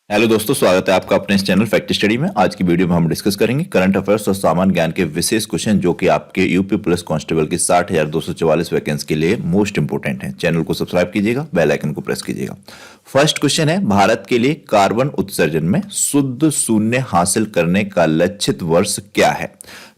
Hello दोस्तों, स्वागत है आपका अपने इस चैनल फैक्ट स्टडी में। आज की वीडियो में हम डिस्कस करेंगे करंट अफेयर्स और सामान्य ज्ञान के विशेष क्वेश्चन जो कि आपके यूपी पुलिस कांस्टेबल की 60,244 वैकेंसी के लिए मोस्ट इंपोर्टेंट है। चैनल को सब्सक्राइब कीजिएगा, बेल आइकन को प्रेस कीजिएगा। फर्स्ट क्वेश्चन है, भारत के लिए कार्बन उत्सर्जन में शुद्ध शून्य हासिल करने का लक्षित वर्ष क्या है?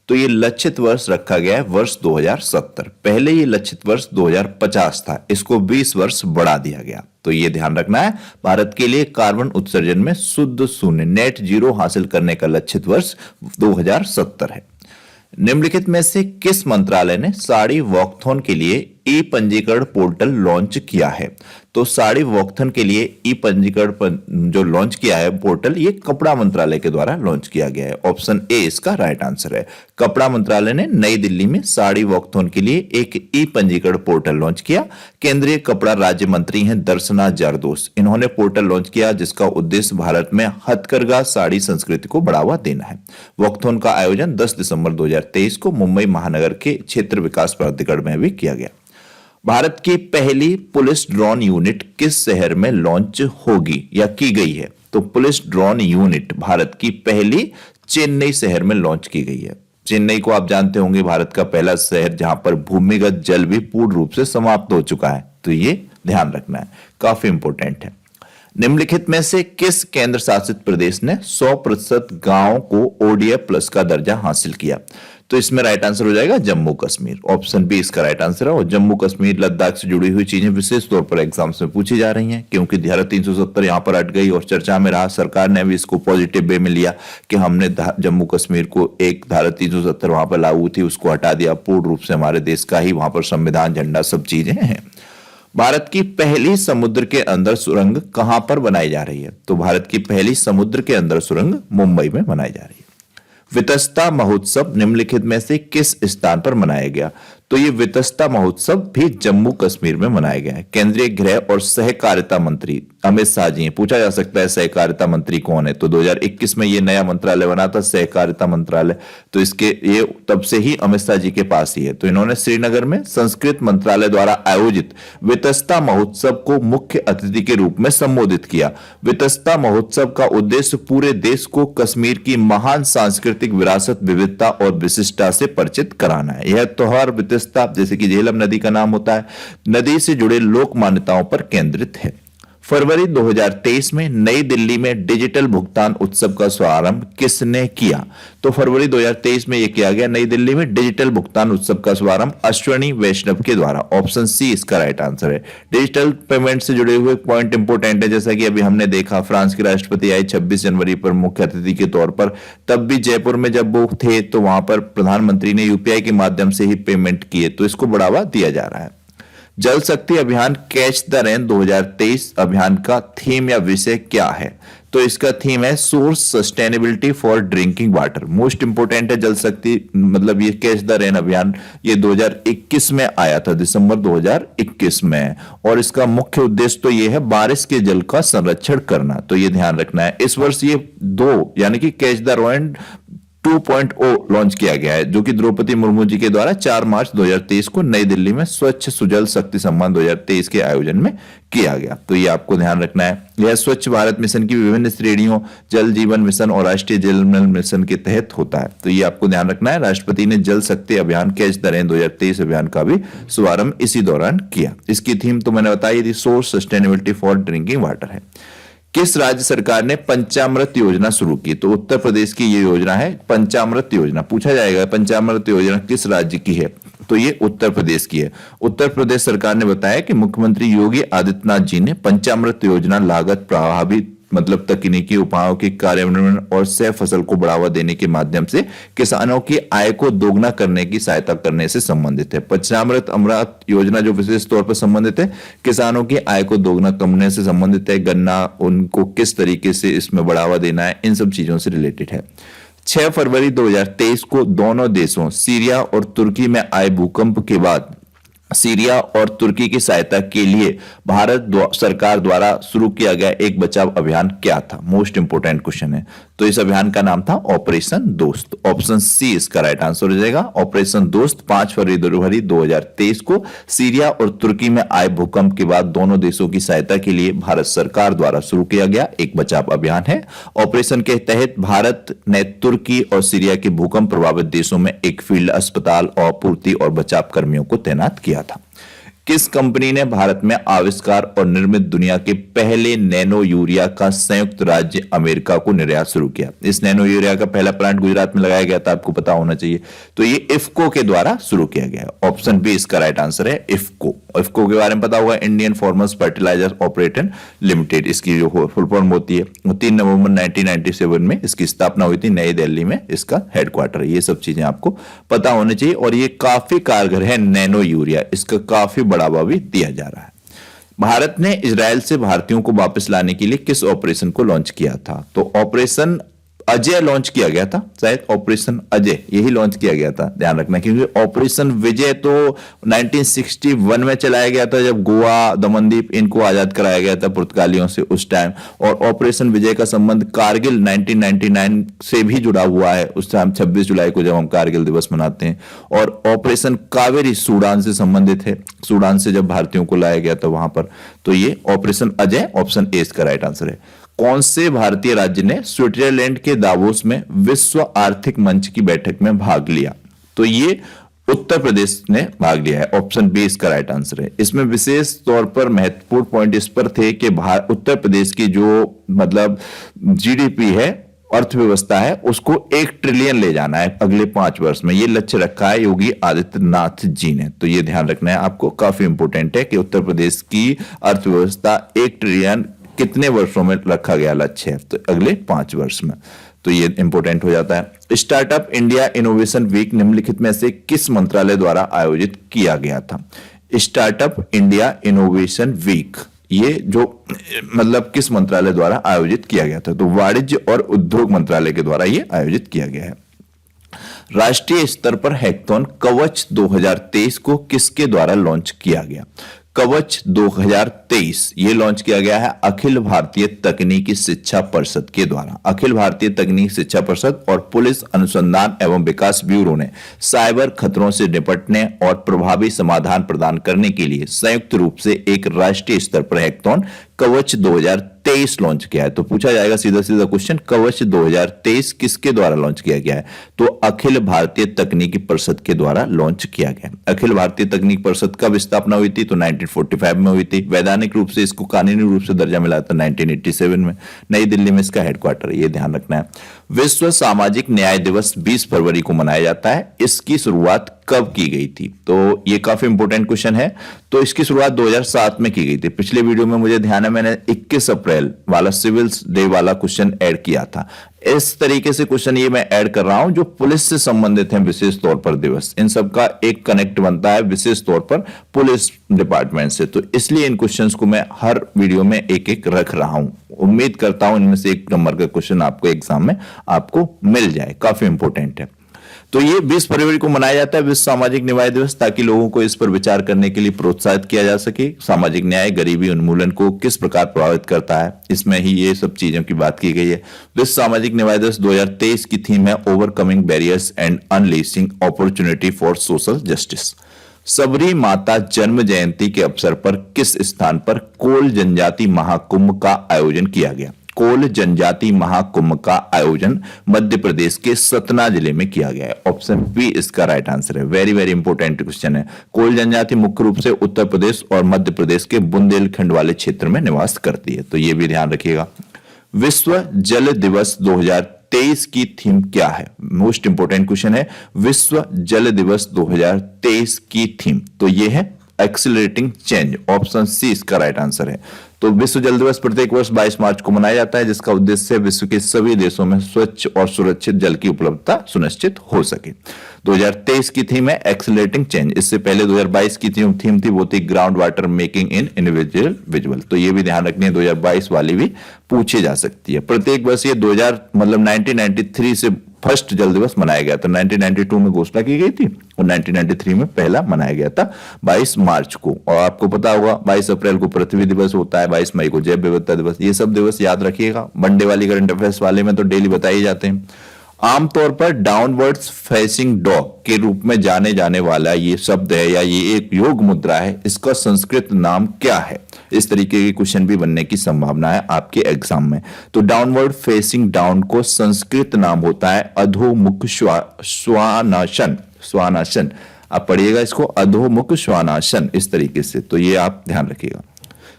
तो ये लक्षित वर्ष रखा गया है वर्ष 2070। पहले ये लक्षित वर्ष 2050 था, इसको 20 वर्ष बढ़ा दिया गया। तो ये ध्यान रखना है, भारत के लिए कार्बन उत्सर्जन में शुद्ध शून्य नेट जीरो हासिल करने का लक्षित वर्ष 2070 है। निम्नलिखित में से किस मंत्रालय ने साड़ी वॉकथॉन के लिए ई पंजीकरण पोर्टल लॉन्च किया है? तो साड़ी वॉकथॉन के लिए ई पंजीकरण जो लॉन्च किया है पोर्टल, ये कपड़ा मंत्रालय के द्वारा लॉन्च किया गया है। ऑप्शन ए इसका राइट आंसर है। कपड़ा मंत्रालय ने नई दिल्ली में साड़ी वॉकथॉन के लिए एक ई पंजीकरण पोर्टल लॉन्च किया। केंद्रीय कपड़ा राज्य मंत्री हैं दर्शना जरदोश, इन्होंने पोर्टल लॉन्च किया जिसका उद्देश्य भारत में हथकरघा साड़ी संस्कृति को बढ़ावा देना है। वॉकथॉन का आयोजन 10 दिसंबर 2023 को मुंबई महानगर के क्षेत्र विकास प्राधिकरण में भी किया गया। भारत की पहली पुलिस ड्रोन यूनिट किस शहर में लॉन्च होगी या की गई है? तो पुलिस ड्रोन यूनिट भारत की पहली चेन्नई शहर में लॉन्च की गई है। चेन्नई को आप जानते होंगे, भारत का पहला शहर जहां पर भूमिगत जल भी पूर्ण रूप से समाप्त हो चुका है। तो ये ध्यान रखना है, काफी इंपॉर्टेंट है। निम्नलिखित में से किस केंद्र शासित प्रदेश ने 100% गांव को ओडीएफ प्लस का दर्जा हासिल किया? तो इसमें राइट आंसर हो जाएगा जम्मू कश्मीर। ऑप्शन बी इसका राइट आंसर है। और जम्मू कश्मीर लद्दाख से जुड़ी हुई चीजें विशेष तौर पर एग्जाम्स में पूछी जा रही हैं, क्योंकि धारा 370 यहां पर अट गई और चर्चा में रहा। सरकार ने भी इसको पॉजिटिव वे में लिया कि हमने जम्मू कश्मीर को एक धारा 370 वहां पर लागू थी, उसको हटा दिया। पूर्ण रूप से हमारे देश का ही वहां पर संविधान, झंडा, सब चीजें हैं। भारत की पहली समुद्र के अंदर सुरंग कहां पर बनाई जा रही है? तो भारत की पहली समुद्र के अंदर सुरंग मुंबई में बनाई जा रही है। वितस्ता महोत्सव निम्नलिखित में से किस स्थान पर मनाया गया? तो ये वितस्ता महोत्सव भी जम्मू कश्मीर में मनाया गया है। केंद्रीय गृह और सहकारिता मंत्री अमित शाह जी हैं। पूछा जा सकता है सहकारिता मंत्री कौन है? तो 2021 में ये नया मंत्रालय बना था, सहकारिता मंत्रालय। तो इसके ये तब से ही अमित शाह जी के पास ही है। तो इन्होंने श्रीनगर में संस्कृत मंत्रालय द्वारा आयोजित वितस्ता महोत्सव को मुख्य अतिथि के रूप में संबोधित किया। वितस्ता महोत्सव का उद्देश्य पूरे देश को कश्मीर की महान सांस्कृतिक विरासत, विविधता और विशिष्टता से परिचित कराना है। यह त्योहार वितस्ता, जैसे कि झेलम नदी का नाम होता है, नदी से जुड़े लोक मान्यताओं पर केंद्रित है। फरवरी 2023 में नई दिल्ली में डिजिटल भुगतान उत्सव का शुभारंभ किसने किया? तो फरवरी 2023 में यह किया गया नई दिल्ली में डिजिटल भुगतान उत्सव का शुभारंभ अश्विनी वैष्णव के द्वारा। ऑप्शन सी इसका राइट आंसर है। डिजिटल पेमेंट से जुड़े हुए पॉइंट इंपोर्टेंट है, जैसा कि अभी हमने देखा फ्रांस के राष्ट्रपति आए 26 जनवरी पर मुख्य अतिथि के तौर पर। तब भी जयपुर में जब वो थे तो वहां पर प्रधानमंत्री ने यूपीआई के माध्यम से ही पेमेंट किए, तो इसको बढ़ावा दिया जा रहा है। जल शक्ति अभियान कैच द रेन 2023 अभियान का थीम या विषय क्या है? तो इसका थीम है source sustainability for drinking water. Most important है जल शक्ति, मतलब ये कैच द रेन अभियान ये 2021 में आया था, दिसंबर 2021 में। और इसका मुख्य उद्देश्य तो ये है बारिश के जल का संरक्षण करना। तो ये ध्यान रखना है। इस वर्ष ये 2 यानी कि कैच द रेन 2.0 लॉन्च किया गया है, जो कि द्रौपदी मुर्मू जी के द्वारा 4 मार्च 2023 को नई दिल्ली में स्वच्छ सुजल शक्ति सम्मान 2023 के आयोजन में किया गया। तो ये आपको ध्यान रखना है। यह स्वच्छ भारत मिशन की विभिन्न श्रेणियों, जल जीवन मिशन और राष्ट्रीय जल मिशन के तहत होता है। तो ये आपको ध्यान रखना है। राष्ट्रपति ने जल शक्ति अभियान कैच द रेन 2023 अभियान का भी शुभारंभ इसी दौरान किया। इसकी थीम तो मैंने बताई थी, source sustainability for drinking water है। किस राज्य सरकार ने पंचामृत योजना शुरू की? तो उत्तर प्रदेश की ये योजना है पंचामृत योजना। पूछा जाएगा पंचामृत योजना किस राज्य की है? तो ये उत्तर प्रदेश की है। उत्तर प्रदेश सरकार ने बताया कि मुख्यमंत्री योगी आदित्यनाथ जी ने पंचामृत योजना लागत प्रभावित मतलब तकनीकी उपायों के कार्यान्वयन और सह फसल को बढ़ावा देने के माध्यम से किसानों की आय को दोगुना करने की सहायता करने से संबंधित है। पंचामृत अमृत योजना जो विशेष तौर पर संबंधित है किसानों की आय को दोगुना करने से संबंधित है। गन्ना उनको किस तरीके से इसमें बढ़ावा देना है, इन सब चीजों से रिलेटेड है। 6 फरवरी 2023 को दोनों देशों सीरिया और तुर्की में आए भूकंप के बाद सीरिया और तुर्की की सहायता के लिए सरकार द्वारा शुरू किया गया एक बचाव अभियान क्या था? मोस्ट इंपोर्टेंट क्वेश्चन है। तो इस अभियान का नाम था ऑपरेशन दोस्त। ऑप्शन सी इसका राइट आंसर हो जाएगा। ऑपरेशन दोस्त 5 फरवरी 2023 को सीरिया और तुर्की में आए भूकंप के बाद दोनों देशों की सहायता के लिए भारत सरकार द्वारा शुरू किया गया एक बचाव अभियान है। ऑपरेशन के तहत भारत ने तुर्की और सीरिया के भूकंप प्रभावित देशों में एक फील्ड अस्पताल और पूर्ति और बचाव कर्मियों को तैनात किया था। किस कंपनी ने भारत में आविष्कार और निर्मित दुनिया के पहले नैनो यूरिया का संयुक्त राज्य अमेरिका को निर्यात शुरू किया? इस नैनो यूरिया का पहला प्लांट गुजरात में लगाया गया था, आपको पता होना चाहिए। तो ये इफ्को के द्वारा शुरू किया गया। ऑप्शन बी इसका राइट आंसर है, इफ्को। इफ्को के बारे में पता होगा, Indian farmers fertiliser operator limited, इसकी जो फुल फॉर्म होती है। 3 नवंबर 1997 में इसकी स्थापना हुई थी नई दिल्ली में, इसका हेडक्वार्टर। ये सब चीजें आपको पता होनी चाहिए। और ये काफी कारगर है नैनो यूरिया, इसका काफी बढ़ावा भी दिया जा रहा है। भारत ने इजराइल से भारतीयों को वापस लाने के लिए किस ऑपरेशन को लॉन्च किया था? तो ऑपरेशन अजय लॉन्च किया गया था, शायद ऑपरेशन अजय यही लॉन्च किया गया था, ध्यान रखना। क्योंकि ऑपरेशन विजय तो 1961 में चलाया गया था, जब गोवा दमनदीप इनको आजाद कराया गया था पुर्तगालियों से उस टाइम। और ऑपरेशन विजय का संबंध कारगिल 1999 से भी जुड़ा हुआ है, उस टाइम 26 जुलाई को जब हम कारगिल दिवस मनाते हैं। और ऑपरेशन कावेरी सूडान से संबंधित है, सूडान से जब भारतीयों को लाया गया था वहां पर। तो ये ऑपरेशन अजय, ऑप्शन ए इसका राइट आंसर है। कौन से भारतीय राज्य ने स्विट्जरलैंड के दावोस में विश्व आर्थिक मंच की बैठक में भाग लिया? तो ये उत्तर प्रदेश ने भाग लिया है। ऑप्शन बी इसका राइट आंसर है। इसमें विशेष तौर पर महत्वपूर्ण पॉइंट इस पर थे कि उत्तर प्रदेश की जो मतलब जीडीपी है, अर्थव्यवस्था है, उसको 1 ट्रिलियन ले जाना है अगले 5 वर्ष में। ये लक्ष्य रखा है योगी आदित्यनाथ जी ने। तो ये ध्यान रखना है आपको, काफी इंपोर्टेंट है कि उत्तर प्रदेश की अर्थव्यवस्था 1 ट्रिलियन कितने वर्षों में रखा गया लक्ष्य है? तो अगले 5 वर्ष में। तो ये इंपॉर्टेंट हो जाता है। स्टार्टअप इंडिया इनोवेशन वीक निम्नलिखित में से किस मंत्रालय द्वारा आयोजित किया गया था? स्टार्टअप इंडिया इनोवेशन वीक ये जो मतलब किस मंत्रालय द्वारा आयोजित किया गया था? तो वाणिज्य और उद्योग मंत्रालय के द्वारा ये आयोजित किया गया है। राष्ट्रीय स्तर पर हैकाथॉन कवच 2023 को किसके द्वारा लॉन्च किया गया? कवच 2023 ये लॉन्च किया गया है अखिल भारतीय तकनीकी शिक्षा परिषद के द्वारा। अखिल भारतीय तकनीकी शिक्षा परिषद और पुलिस अनुसंधान एवं विकास ब्यूरो ने साइबर खतरों से निपटने और प्रभावी समाधान प्रदान करने के लिए संयुक्त रूप से एक राष्ट्रीय स्तर पर हैकाथॉन कवच 2023 लॉन्च किया है। तो पूछा जाएगा सीधा सीधा क्वेश्चन, कवच 2023 किसके द्वारा लॉन्च किया गया है? तो अखिल भारतीय तकनीकी परिषद के द्वारा लॉन्च किया गया। अखिल भारतीय तकनीकी परिषद कब स्थापना हुई थी? तो 1945 में हुई थी। वैधानिक रूप से इसको कानूनी रूप से दर्जा मिला था 1987 में। नई दिल्ली में इसका हेडक्वार्टर, ये ध्यान रखना है। विश्व सामाजिक न्याय दिवस 20 फरवरी को मनाया जाता है। इसकी शुरुआत कब की गई थी? तो ये काफी इंपोर्टेंट क्वेश्चन है। तो इसकी शुरुआत 2007 में की गई थी। पिछले वीडियो में मुझे ध्यान है मैंने 21 अप्रैल वाला सिविल्स डे वाला क्वेश्चन ऐड किया था। इस तरीके से क्वेश्चन ये मैं ऐड कर रहा हूं जो पुलिस से संबंधित है, विशेष तौर पर दिवस, इन सब का एक कनेक्ट बनता है विशेष तौर पर पुलिस डिपार्टमेंट से। तो इसलिए इन क्वेश्चंस को मैं हर वीडियो में एक एक रख रहा हूं। उम्मीद करता हूं इनमें से 1 नंबर का क्वेश्चन आपको एग्जाम में आपको मिल जाए, काफी इंपोर्टेंट है। तो ये 20 फरवरी को मनाया जाता है विश्व सामाजिक न्याय दिवस, ताकि लोगों को इस पर विचार करने के लिए प्रोत्साहित किया जा सके। सामाजिक न्याय गरीबी उन्मूलन को किस प्रकार प्रभावित करता है, इसमें ही ये सब चीजों की बात की गई है। विश्व सामाजिक न्याय दिवस 2023 की थीम है overcoming barriers and unleashing opportunity for social justice. Sabari Mata जन्म जयंती के अवसर पर किस स्थान पर कोल जनजाति महाकुंभ का आयोजन किया गया? कोल जनजाति महाकुंभ का आयोजन मध्य प्रदेश के सतना जिले में किया गया है। ऑप्शन बी इसका राइट आंसर है। वेरी वेरी इंपोर्टेंट क्वेश्चन है। कोल जनजाति मुख्य रूप से उत्तर प्रदेश और मध्य प्रदेश के बुंदेलखंड वाले क्षेत्र में निवास करती है, तो यह भी ध्यान रखिएगा। विश्व जल दिवस 2023 की थीम क्या है? मोस्ट इंपोर्टेंट क्वेश्चन है। विश्व जल दिवस 2023 की थीम तो यह है एक्सीलरेटिंग चेंज। ऑप्शन सी इसका राइट आंसर है। तो विश्व जल दिवस प्रत्येक वर्ष 22 मार्च को मनाया जाता है, जिसका उद्देश्य विश्व के सभी देशों में स्वच्छ और सुरक्षित जल की उपलब्धता सुनिश्चित हो सके। 2023 की थीम है एक्सीलरेटिंग चेंज। इससे पहले 2022 की थीम थी वो थी ground water making in individual visual. तो ये भी ध्यान रखनी है, 2022 वाली भी पूछी जा सकती है। प्रत्येक वर्ष ये 2000 मतलब 1993 से फर्स्ट जल दिवस मनाया गया था। 1992 में घोषणा की गई थी और 1993 में पहला मनाया गया था 22 मार्च को। और आपको पता होगा 22 अप्रैल को पृथ्वी दिवस होता है, 22 मई को जैव विविधता दिवस। ये सब दिवस याद रखिएगा। वनडे वाली करंट अफेयर्स वाले में तो डेली बताए जाते हैं। आमतौर पर डाउनवर्ड्स फेसिंग डॉग के रूप में जाने जाने वाला ये शब्द है या ये एक योग मुद्रा है, इसका संस्कृत नाम क्या है? इस तरीके के क्वेश्चन भी बनने की संभावना है आपके एग्जाम में। तो डाउनवर्ड फेसिंग डाउन को संस्कृत नाम होता है अधोमुख श्वानासन। श्वानासन आप पढ़िएगा इसको, अधोमुख श्वानासन, इस तरीके से। तो ये आप ध्यान रखिएगा।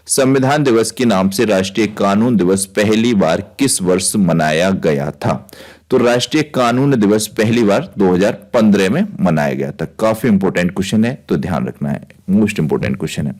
संविधान दिवस के नाम से राष्ट्रीय कानून दिवस पहली बार किस वर्ष मनाया गया था? तो राष्ट्रीय कानून दिवस पहली बार 2015 में मनाया गया था। काफी इंपॉर्टेंट क्वेश्चन है, तो ध्यान रखना है, मोस्ट इंपॉर्टेंट क्वेश्चन है।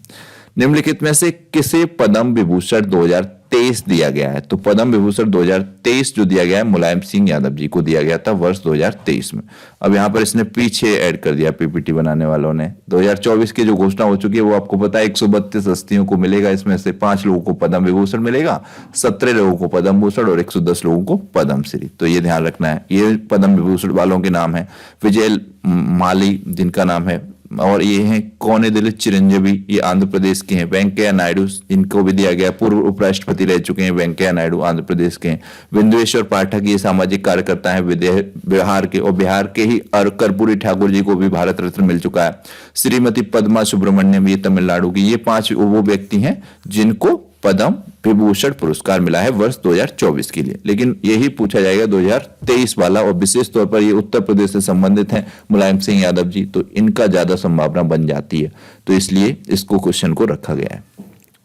निम्नलिखित में से किसे पद्म विभूषण 2023 दिया गया है? तो पद्म विभूषण 2023 जो दिया गया है मुलायम सिंह यादव जी को दिया गया था वर्ष 2023 में। अब यहां पर इसने पीछे ऐड कर दिया पीपीटी बनाने वालों ने। 2024 की जो घोषणा हो चुकी है वो आपको पता है 132 हस्तियों को मिलेगा। इसमें से 5 लोगों को पद्म विभूषण मिलेगा, 17 लोगों को पद्म भूषण और 110 लोगों को पद्मश्री। तो ये ध्यान रखना है। ये पद्म विभूषण वालों के नाम है विजय माली जिनका नाम है, और ये हैं कोनेदिली चिरंजीवी, ये आंध्र प्रदेश के हैं। वेंकैया नायडू इनको भी दिया गया, पूर्व उपराष्ट्रपति रह चुके हैं वेंकैया नायडू, आंध्र प्रदेश के हैं। बिंदुएश्वर पाठक ये सामाजिक कार्यकर्ता हैं बिहार के, और बिहार के ही कर्पूरी ठाकुर जी को भी भारत रत्न मिल चुका है। श्रीमती पद्मा सुब्रमण्यम ये तमिलनाडु की। ये 5 वो व्यक्ति हैं जिनको पद्म विभूषण पुरस्कार मिला है वर्ष 2024 के लिए। लेकिन यही पूछा जाएगा 2023 वाला, और विशेष तौर पर ये उत्तर प्रदेश से संबंधित हैं मुलायम सिंह यादव जी, तो इनका ज्यादा संभावना बन जाती है, तो इसलिए इसको क्वेश्चन को रखा गया है।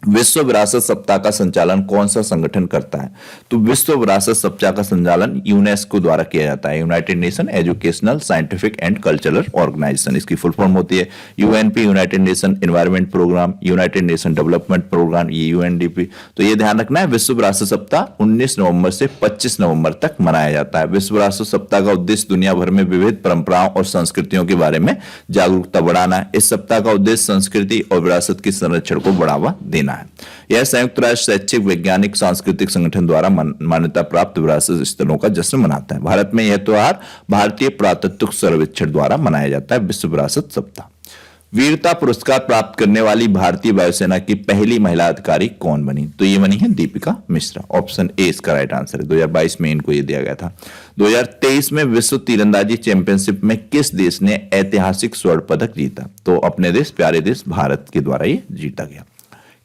विश्व विरासत सप्ताह का संचालन कौन सा संगठन करता है? तो विश्व विरासत सप्ताह का संचालन यूनेस्को द्वारा किया जाता है, United Nation Educational Scientific and Cultural Organisation. इसकी फुल फॉर्म होती है UNP, United Nation Environment Programme, United Nation Development Programme, ये यूएनडीपी। तो ये ध्यान रखना है। विश्व विरासत सप्ताह 19 नवंबर से 25 नवंबर तक मनाया जाता है। विश्व विरासत सप्ताह का उद्देश्य दुनिया भर में विविध परंपराओं और संस्कृतियों के बारे में जागरूकता बढ़ाना है। इस सप्ताह का उद्देश्य संस्कृति और विरासत के संरक्षण को बढ़ावा देना है। यह संयुक्त राष्ट्र शैक्षिक वैज्ञानिक सांस्कृतिक संगठन द्वारा मान्यता प्राप्त विरासत स्थलों का जश्न मनाता है। भारत में यह त्योहार भारतीय पुरातत्व सर्वेक्षण द्वारा मनाया जाता है विश्व विरासत सप्ताह। वीरता पुरस्कार प्राप्त करने वाली भारतीय वायुसेना की पहली महिला अधिकारी कौन बनी? तो ये बनी है दीपिका मिश्रा। ऑप्शन ए इसका राइट आंसर है। 2022 में इनको ये दिया गया था। 2023 में विश्व तीरंदाजी चैंपियनशिप में किस देश ने ऐतिहासिक स्वर्ण पदक जीता? तो अपने देश, प्यारे देश भारत के द्वारा ये जीता गया।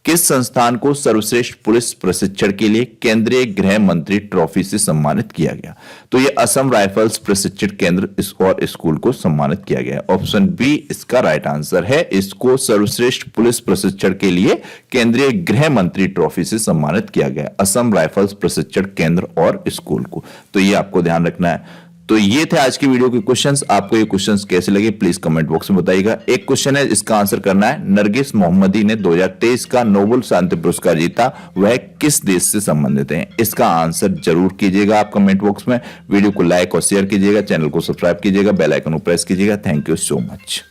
किस संस्थान को सर्वश्रेष्ठ पुलिस प्रशिक्षण के लिए केंद्रीय गृह मंत्री ट्रॉफी से सम्मानित किया गया? तो ये असम राइफल्स प्रशिक्षण केंद्र और स्कूल को सम्मानित किया गया। ऑप्शन बी इसका राइट आंसर है। इसको सर्वश्रेष्ठ पुलिस प्रशिक्षण के लिए केंद्रीय गृह मंत्री ट्रॉफी से सम्मानित किया गया, असम राइफल्स प्रशिक्षण केंद्र और स्कूल को। तो ये आपको ध्यान रखना है। तो ये थे आज की वीडियो के क्वेश्चंस। आपको ये क्वेश्चंस कैसे लगे प्लीज कमेंट बॉक्स में बताइएगा। एक क्वेश्चन है, इसका आंसर करना है। नरगिस मोहम्मदी ने 2023 का नोबेल शांति पुरस्कार जीता, वह किस देश से संबंधित है? इसका आंसर जरूर कीजिएगा आप कमेंट बॉक्स में। वीडियो को लाइक और शेयर कीजिएगा, चैनल को सब्सक्राइब कीजिएगा, बेल आइकन को प्रेस कीजिएगा। Thank you so much.